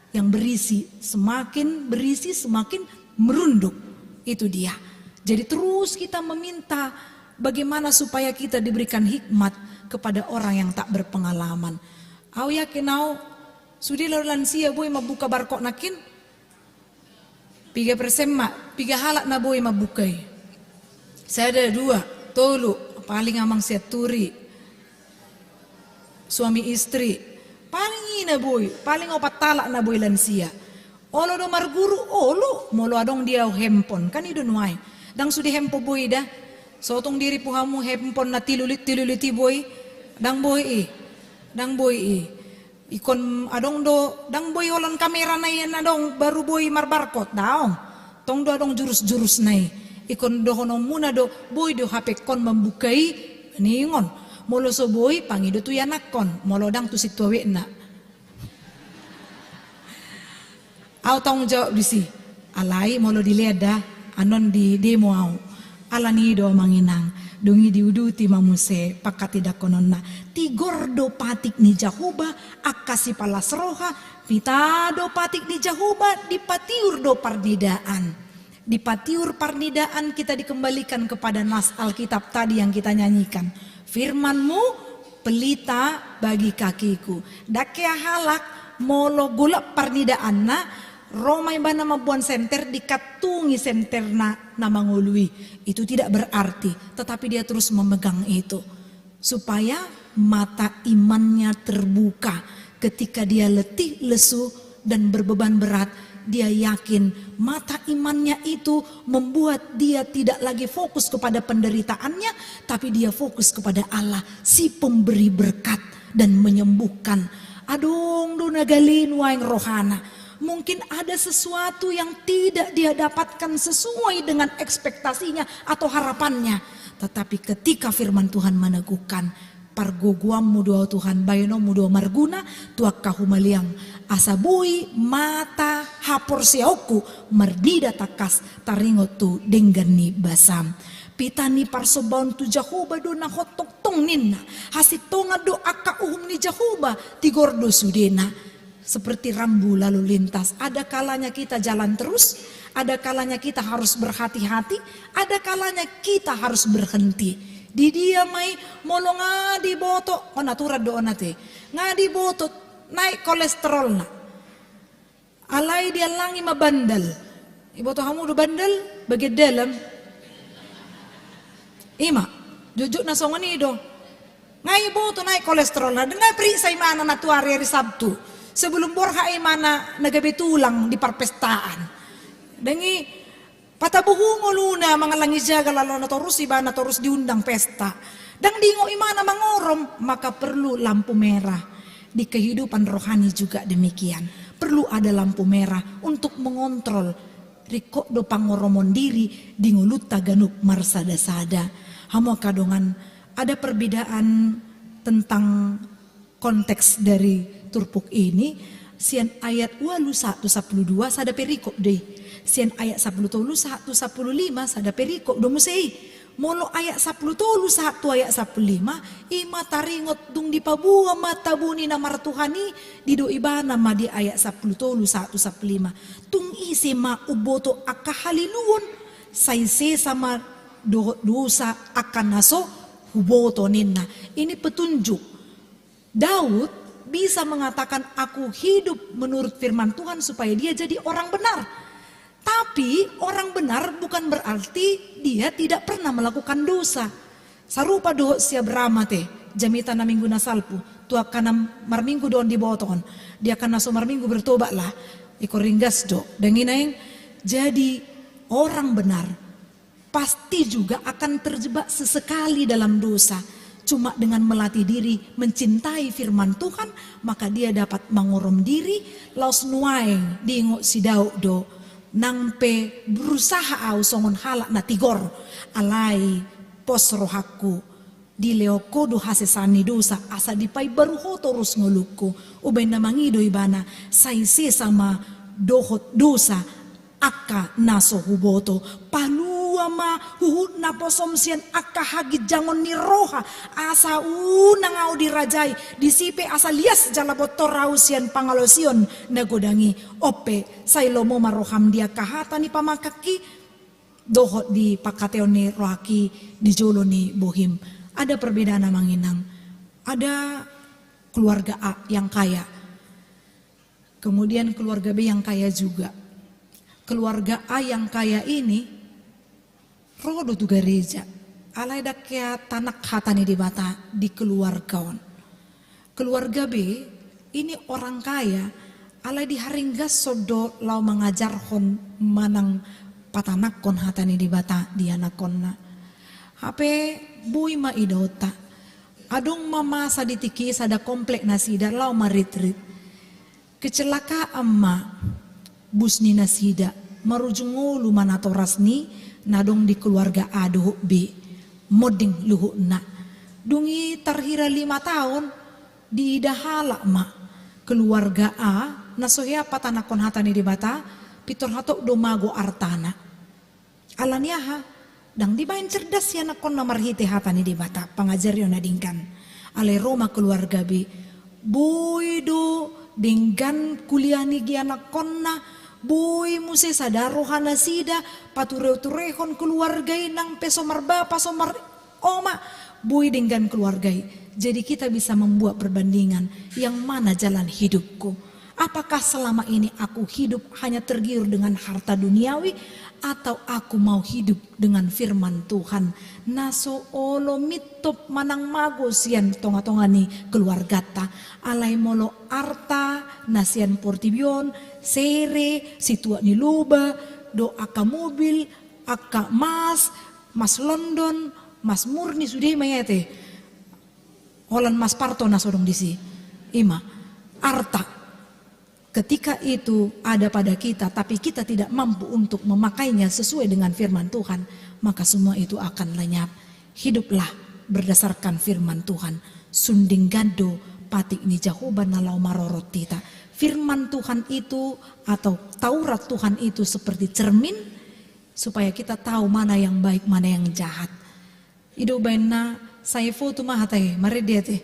Yang berisi semakin merunduk. Itu dia. Jadi terus kita meminta bagaimana supaya kita diberikan hikmat kepada orang yang tak berpengalaman. Au yakin au sudi lalu lansia boy mabuka barkok nakin 3% mak 3 halak na boy mabukai. Saya ada 2, tolu paling amang siaturi suami istri paling ina boy paling 4 talak na boy lansia. Olo do marguru olo molo adong dia handphone kan ido nuai. Dang sudi handphone boy dah. Sotong diri puhamu handphone na tiluliti boy dang boy ikon adong do dang boy holon kamera na yan adong baru boy marbarkot daong tong do adong jurus nai ikon do hono muna do boy do HP kon membukai ningon molo so boy pangido tu yanakon molo dang tu sitwawe na au tong jawab disi alai molo dileda anon di demo au alanido manginang dungi diuduti mamuse pakati dakononna tigordo patik ni Jahoba akasi palas roha pitado patik ni Jahoba dipatiur do parnidaan. Dipatiur parnidaan kita dikembalikan kepada nas Alkitab tadi yang kita nyanyikan. Firmanmu pelita bagi kakiku. Dakea halak molo gulap parnidaan na Roma yang nama buan senter dikatungi senterna nama ngului. Itu tidak berarti, tetapi dia terus memegang itu supaya mata imannya terbuka ketika dia letih, lesu dan berbeban berat. Dia yakin mata imannya itu membuat dia tidak lagi fokus kepada penderitaannya, tapi dia fokus kepada Allah, si pemberi berkat dan menyembuhkan. Adong do nagalin waing rohana. Mungkin ada sesuatu yang tidak dia dapatkan sesuai dengan ekspektasinya atau harapannya. Tetapi ketika firman Tuhan meneguhkan, pargoguam mudo Tuhan bayano mudo marguna tuak kahumaliang asabui mata hapor siauku merdida takas taringot tu denggani basam pitani parsobaun tu Jahoba do na hotok tong ninna hasitonga do aka uhum ni Jahoba tigordo sudena seperti rambu lalu lintas. Ada kalanya kita jalan terus, ada kalanya kita harus berhati-hati, ada kalanya kita harus berhenti. Di dia mai molo ngadi boto onatura do onate ngadi boto naik kolesterol na alai dia langi mabandal iboto hamu do bandal bagi dalam ima jujuk na songani do ngai boto naik kolesterol na dengan periksa imana na tu hari Sabtu sebelum borha imana nagabe tulang di perpestaan dengi patabuhungo luna mga langi jaga lalo na torus iba na torus diundang pesta dang dingo imana mangorom maka perlu lampu merah di kehidupan rohani juga demikian perlu ada lampu merah untuk mengontrol riko do pangoromon diri dingulut taganuk marsada-sada hamo kadongan ada perbedaan tentang konteks dari turpuk ini sian ayat 1:12 sada perikop deh sian ayat 1:1 1:15 sada perikop do musei molo ayat 1:1 ayat 15 ima taringot dung di pabua mata buni na martuhani di do ibana ma di ayat 1:1 1:15 tung isi ma uboto akahaliluon saise sama dosa akan naso huboto ninna ini petunjuk Daud bisa mengatakan aku hidup menurut firman Tuhan supaya dia jadi orang benar. Tapi orang benar bukan berarti dia tidak pernah melakukan dosa. Sarupa do siap ramate jamita na minggu na salpu tu akan marminggu don diboton. Dia akan naso marminggu bertobat lah. Iko ringgas do. Denginaing jadi orang benar pasti juga akan terjebak sesekali dalam dosa. Cuma dengan melatih diri mencintai firman Tuhan maka dia dapat mengorom diri laos nuaeng diingo si Daud do nangpe berusaha au songon halak na tigor alai pos rohaku di leoko do hasesani dosa asa dipai baruho terus ngoluku ubay na mangido ibana saisi sama dohot dosa aka naso huboto palua ma huhut na posom sian aka hagit jangon ni roha asa unang au dirajai disipe asa lias jalabotor rau sian pangalosion nagodangi ope sailomo maroham dia kahata ni pamakaki dohot di pakateon ni rohaki di jolo ni bohim ada perbedaan manginang ada keluarga A yang kaya kemudian keluarga B yang kaya juga. Keluarga A yang kaya ini rodo tu gereja alai dakya tanak hatani di bata di keluargaon. Keluarga B ini orang kaya alai di haringgas sodo lau mengajar hon manang patanak kon hatani di bata di anakonna. Hape bui ma idota adong mama saditiki sada komplek nasida lau maritrit kecelakaan ma busni nasida marujungulu manatorasni nadong di keluarga A doh B moding luhu na dungi terhira 5 tahun di dahala ma keluarga A nasohya patanakon hatani di bata pitor hatok domago artana alania ha dang dibain cerdas ya nakon namarhite hatani di bata pangajar yo nadingkan ale Roma keluarga B boydo dengan kuliah ni gianak konna boy muse sadarohana sida patureu-turehon keluargai nang pesomar bapa somar oma boy dengan keluargai. Jadi kita bisa membuat perbandingan yang mana jalan hidupku. Apakah selama ini aku hidup hanya tergiur dengan harta duniawi atau aku mau hidup dengan firman Tuhan. Naso olo mitop manang mago sian tonga-tonga ni keluarga ta. Alai molo arta nasian portibion sere situa ni loba do aka mobil aka mas London mas murni sudah mayate. Holan mas parto nasodong disi. Ima arta. Ketika itu ada pada kita tapi kita tidak mampu untuk memakainya sesuai dengan firman Tuhan, maka semua itu akan lenyap. Hiduplah berdasarkan firman Tuhan sunding gado patik ni Jehovah nalau marorot tita. Firman Tuhan itu atau Taurat Tuhan itu seperti cermin supaya kita tahu mana yang baik, mana yang jahat. Ido baina saya foto mah hatay marede teh.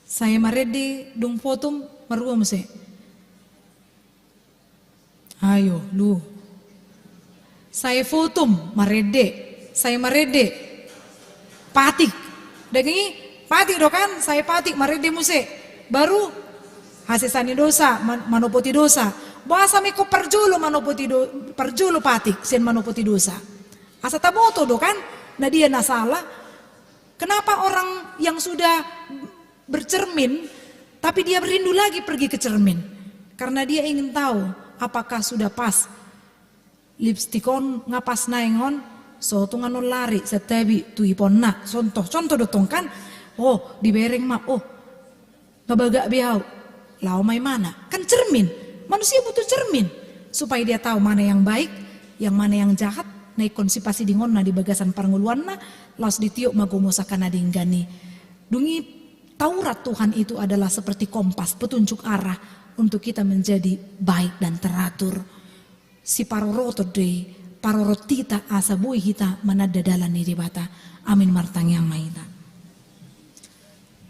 Saya marede dong foto maruam se. Ayo lu. Saya foto marede. Saya marede patik. Daging patik do kan? Saya patik marede muse. Baru hasisani dosa, manopoti dosa. Bahasa miko perjulu manopoti perjulu patik, sen manopoti dosa. Asa taboto do kan? Nah dia nasalah. Kenapa orang yang sudah bercermin, tapi dia rindu lagi pergi ke cermin? Karena dia ingin tahu apakah sudah pas. Lipstikon ngapas naengon, so tunganon lari setebi tu ipon na. Contoh dotong kan? Oh di bereng mah, oh babagak biau. Lau may mana? Kan cermin. Manusia butuh cermin supaya dia tahu mana yang baik, yang mana yang jahat. Naik konsipasi di ngon na di bagasan parnguluan na, laos ditiuk magumosakan na dinggani. Dungi Taurat Tuhan itu adalah seperti kompas, petunjuk arah untuk kita menjadi baik dan teratur. Si paroroto de parorotita asa bui kita manadadalan ni debata. Amin martang yang maita.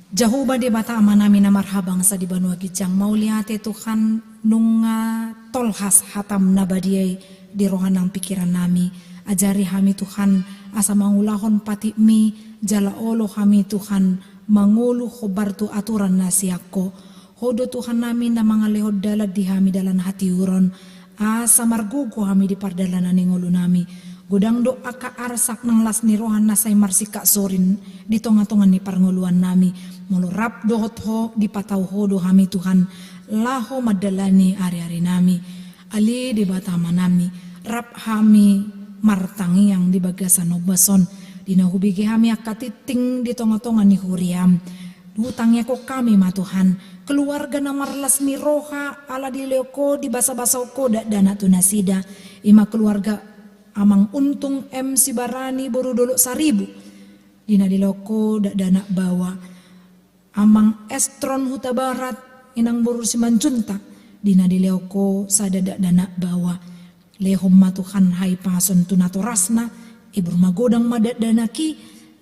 Jehovah debata amanami na marhabang sa di banua gijang mauliate Tuhan nunga tolhas hatam nabadiay di rohanang pikiran nami. Ajari kami Tuhan asa mangulahon pati mi jala olo kami Tuhan mangulu khobar tu aturan nasiako. Hodo Tuhan nami na mga lehod dalad di kami dalan hati uron. Asa margugo kami di pardalanan ni ngulu nami. Godang do aka arsak ng las ni rohan nasay marsika sorin di tonga-tongan ni parnguluan nami. Mulurap dohot ho di pataw hodo kami Tuhan. Laho madalani ari-ari nami. Ali di batama nami. Rap kami martangi yang di bagasan obason. Dinahubigi kami akatiting di tonga-tongan ni huriam. Hutangnya kok kami ma Tuhan. Keluarga na marlas ni roha ala di leoko di basa-basa ko dana tunasida. Ima keluarga amang untung MC Barani boru dolo 1,000. Dina di leoko dana bawa. Amang Estron Huta Barat inang boru si Manjunta. Dina di leoko sada dana bawa. Lehom matuhan hai pason tunatorasna ibur magodang madadanaki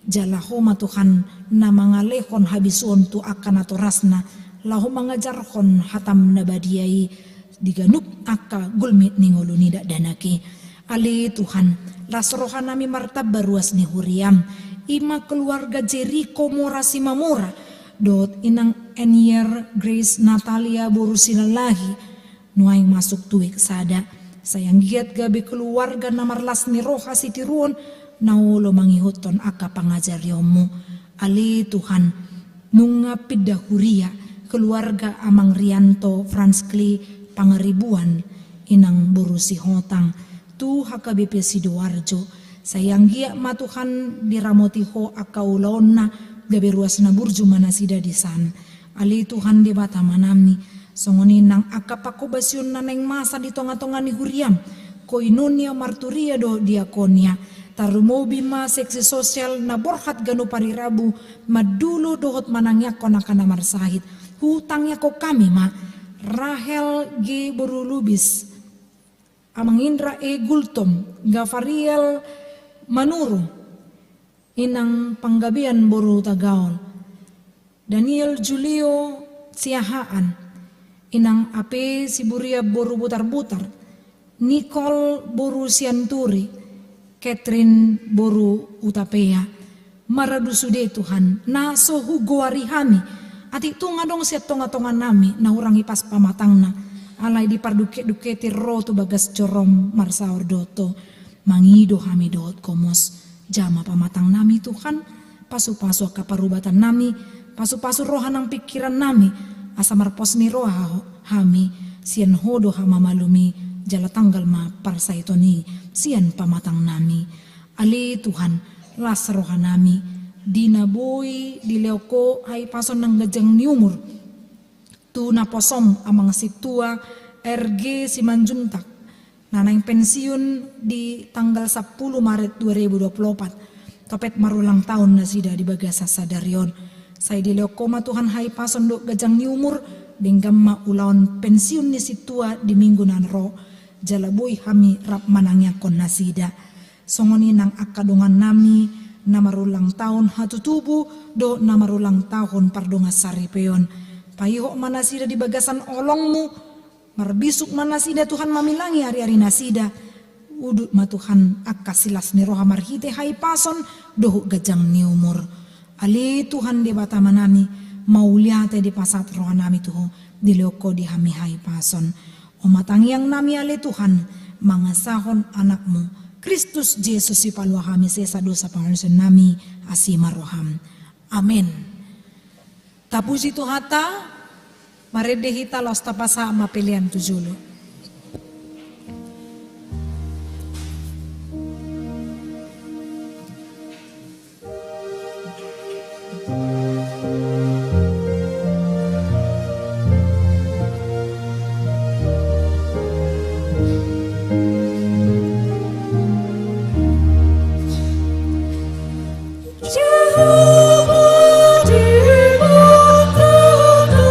jalaho matuhan na mga lehon habison tu akan atorasna laho mangajarhon hatam nabadiyai diganuk aka gulmit ningulu nida danaki ali Tuhan lasrohan nami martab baruas ni huriam ima keluarga Jericho Morasi Mamora dot inang Enier Grace Natalia borusilalahi nuaing masuk tuik sada sayang giat gabi keluarga namarlas ni roha si tiruon naulo mangihuton aka pangajar yomu ali Tuhan nunga pidahuria keluarga Amang Rianto Franskli Pangaribuan inang burusi hotang tu HKBP Sidoarjo sayang giat matuhan diramoti ho aka ulaonna gabi ruas na burju manasida disan ali Tuhan di bata manami songoni nang akapakobasyon na neng masa di tonga-tonga ni huriam koinonia marturia do diakonia tarumobi ma seksi sosial na borhat gano parirabu madulo dohot manangyak ko na kanamar sahit hutangnya ko kami ma Rahel G. Borulubis Amang Indra E. Gultom Gavariel Manuru inang panggabian boru tagaon Daniel Julio Siahaan inang ape Siburia boru butar-butar Nicole boru Sianturi Catherine boru Utapea maradusude Tuhan naso Hugo Arihami ati tunga dong siat tonga-tonga nami na urangi pas pamatangna alay di parduke-duketi roto bagas corom marsaor doto mangido kami dot komos jama pamatang nami Tuhan pasu-pasu kaparubatan nami pasu-pasu rohanang pikiran nami asamar pos ni roha hami sian hodo hama malumi jala tanggal ma parsaitoni sian pamatang nami ali Tuhan las roha nami dina boy di leoko hai pason nang gajang ni umur tu na posom amang situa RG Simanjuntak nanang pensiun di tanggal 10 Maret 2024 topet marulang tahun na sida di bagasa sadarion Saya diloko ma Tuhan hai pason do gajang ni umur benggam ma ulaon pensiun ni situa di minggu nan ro jalabui hami rap manangnya kon nasida songoni nang akadongan nami namarulang tahun hatu tubuh do namarulang tahun pardonga saripeon payho manasida di bagasan olongmu marbisuk manasida Tuhan mamilangi hari-hari nasida udut ma Tuhan akasilas ni roha marhite hai pason doh gajang ni umur ali Tuhan di bata manami mauliate di pasat roha nami tuho di loko di hami hai pason o matangi yang nami ali Tuhan mangasahon anakmu Kristus Yesus si palwa kami sesa dosa pangalusan nami asima roham amin tapus itu hata marede hita los tapasa mapilian tujulu Jehovah di mata-Mu,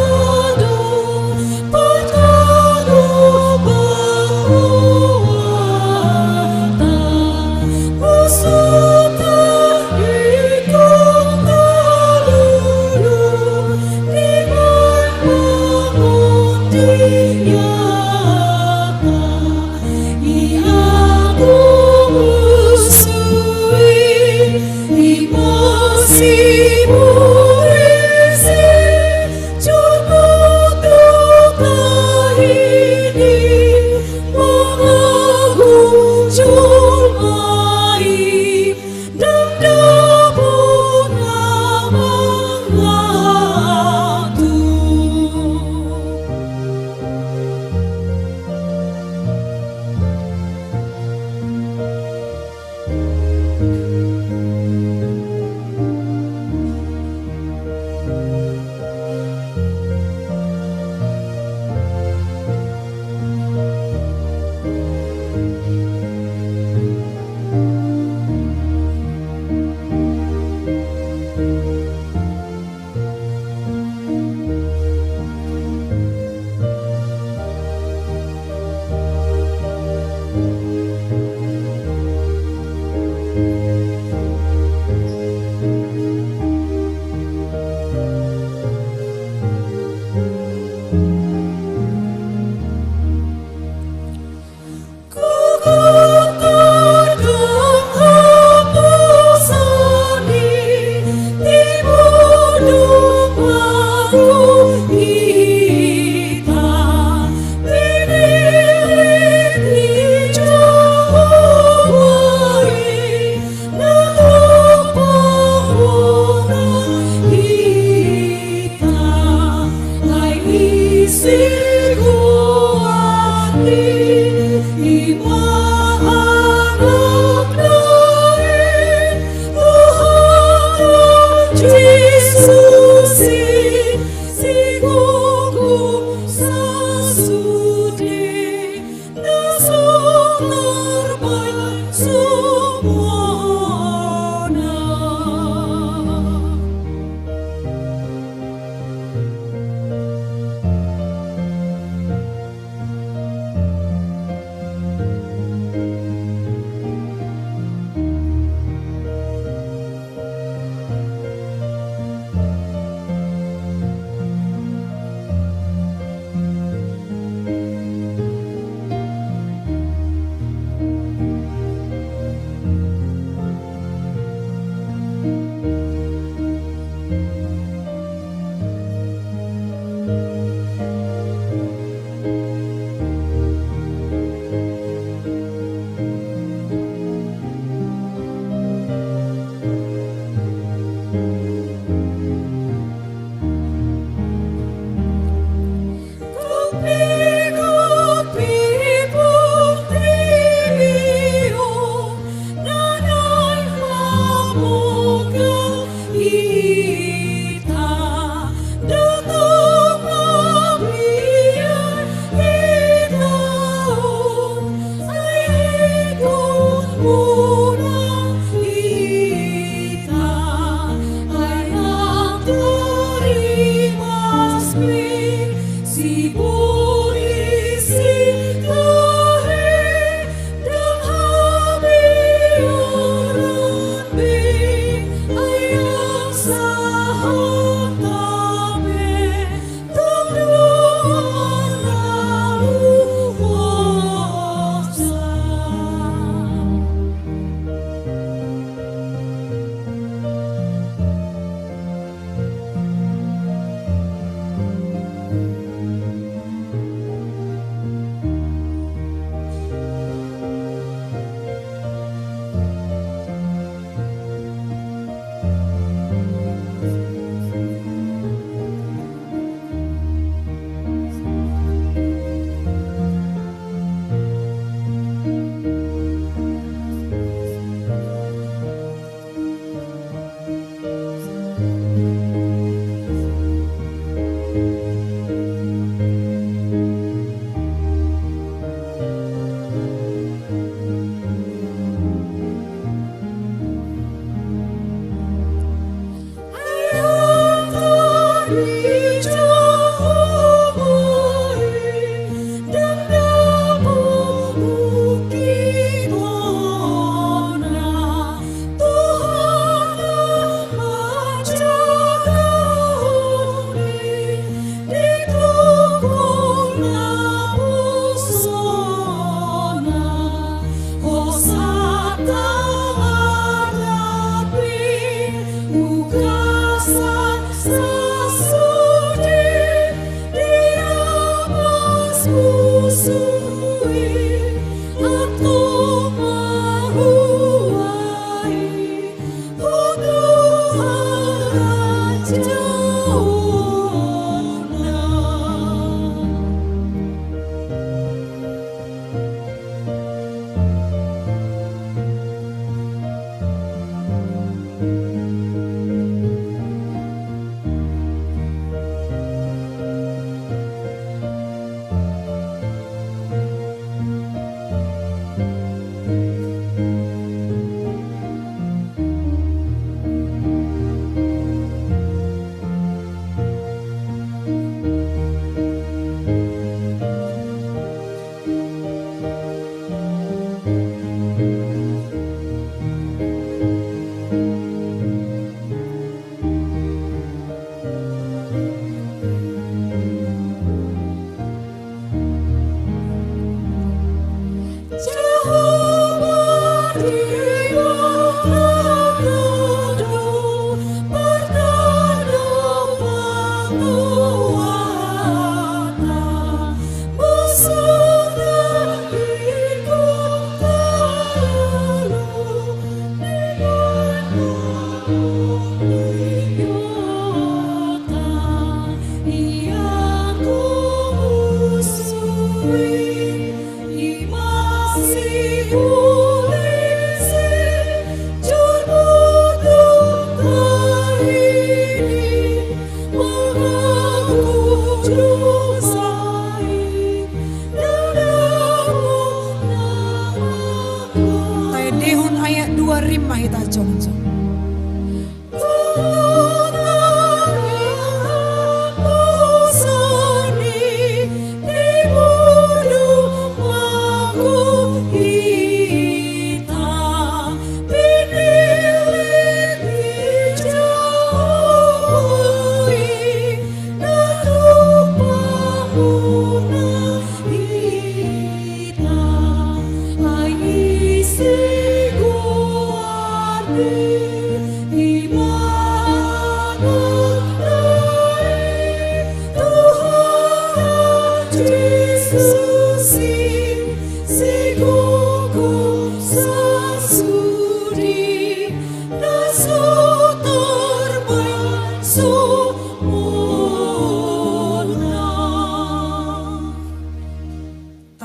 Terima kita jongjong.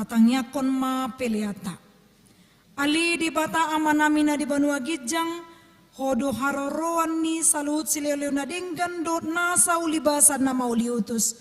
Tatangnya kon ma peliata. Ali di bata amanamina di Banua Gijang, hodo haroroan ni salut sileleo na denggan dot nasa ulibasan na mauliutus.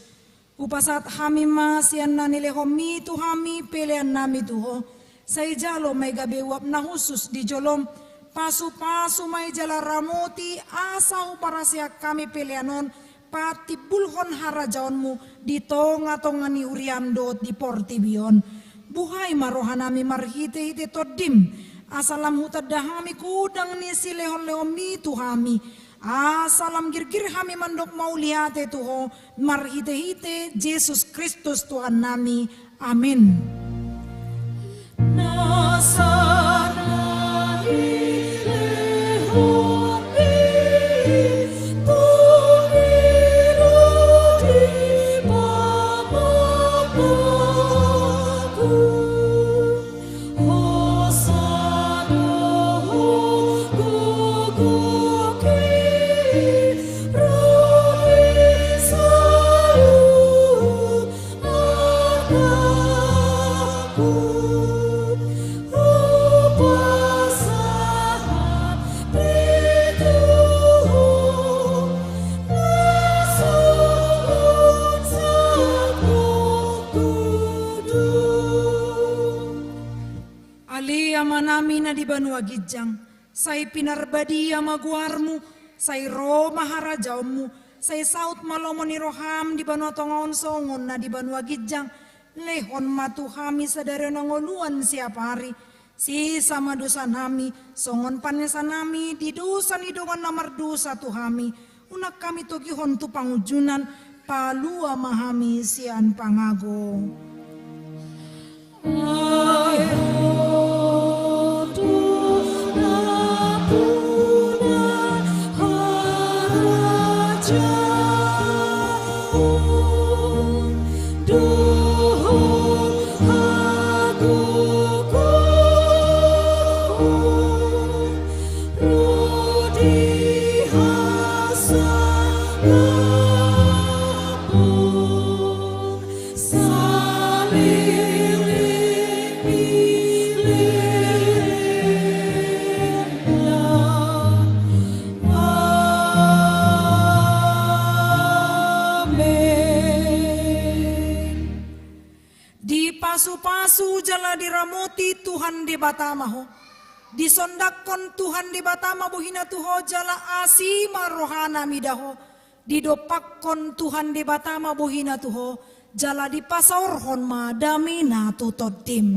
Upasat hami masian na nilehomi tu hami pelean nami tuho. Say jalo may gabewap na husus di jolom. Pasu-pasu may jala ramoti asaw para siya kami peleanon. Pati bulhon harajaonmu di tonga-tonga ni uriam dot di portibion. Buhay marohanami marhite-hite todim. Asalam hutadahami kudang ni silehon-lehomi tuhami. Asalam girgir hami mandok maulihate tuho. Marhite-hite Jesus Kristus Tuhan nami. Amin. Manami na di Banua Gijang, say pinarbadi maguarmu, say ro maharajamu, say saut malomo ni roham di Banua Tongaon songon na di Banua Gijang, lehon matuhami sadari nangoluan siap hari, si sama dosa nami, songon panesan nami, di dosa ni doan namar dosa tuhami, unak kami togihon tu pangujunan, palua mahami sian pangago. Pasu-pasu jala diramoti Tuhan di batamaho. Disondakon Tuhan di batama buhina tuho jala asima rohana midaho. Didopakkon Tuhan di batama buhina tuho jala di pasaurhon madamina tutotim.